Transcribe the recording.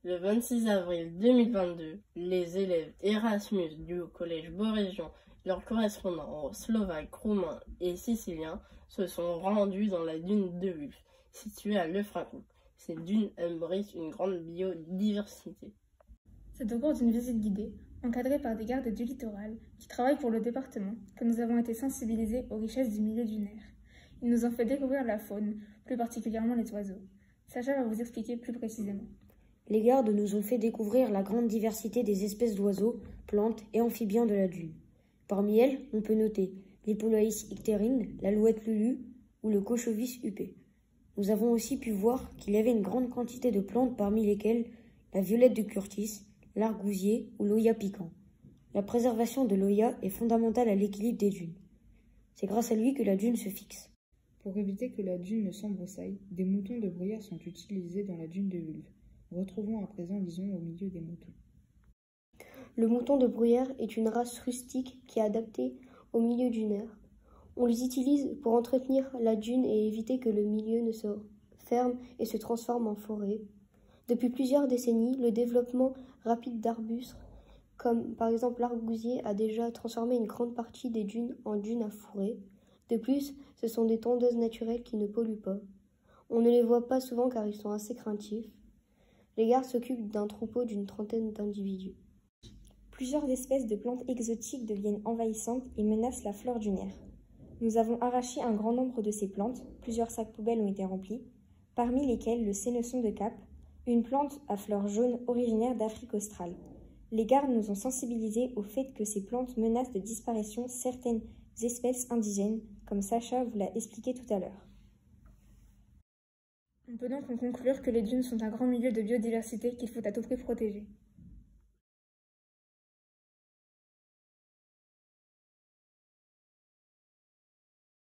Le 26 avril 2022, les élèves Erasmus du collège Beaurégion et leurs correspondants slovaques, roumains et siciliens se sont rendus dans la dune de Wulf, située à Lefrancouc. Cette dune abrite une grande biodiversité. C'est au cours d'une visite guidée, encadrée par des gardes du littoral qui travaillent pour le département, que nous avons été sensibilisés aux richesses du milieu dunaire. Ils nous ont fait découvrir la faune, plus particulièrement les oiseaux. Sacha va vous expliquer plus précisément. Les gardes nous ont fait découvrir la grande diversité des espèces d'oiseaux, plantes et amphibiens de la dune. Parmi elles, on peut noter l'Hippolaïs ictérine, l'alouette lulu ou le Cochovis huppé. Nous avons aussi pu voir qu'il y avait une grande quantité de plantes parmi lesquelles la violette de Curtis, l'argousier ou l'oya piquant. La préservation de l'oya est fondamentale à l'équilibre des dunes. C'est grâce à lui que la dune se fixe. Pour éviter que la dune ne s'embroussaille, des moutons de bruyère sont utilisés dans la dune de Wulf. Retrouvons à présent Lison au milieu des moutons. Le mouton de bruyère est une race rustique qui est adaptée au milieu dunaire. On les utilise pour entretenir la dune et éviter que le milieu ne se ferme et se transforme en forêt. Depuis plusieurs décennies, le développement rapide d'arbustes, comme par exemple l'argousier, a déjà transformé une grande partie des dunes en dunes à fourrés. De plus, ce sont des tondeuses naturelles qui ne polluent pas. On ne les voit pas souvent car ils sont assez craintifs. Les gardes s'occupent d'un troupeau d'une trentaine d'individus. Plusieurs espèces de plantes exotiques deviennent envahissantes et menacent la flore dunaire. Nous avons arraché un grand nombre de ces plantes, plusieurs sacs poubelles ont été remplis, parmi lesquels le sénesson de Cap, une plante à fleurs jaunes originaire d'Afrique australe. Les gardes nous ont sensibilisés au fait que ces plantes menacent de disparition certaines espèces indigènes, comme Sacha vous l'a expliqué tout à l'heure. On peut donc en conclure que les dunes sont un grand milieu de biodiversité qu'il faut à tout prix protéger.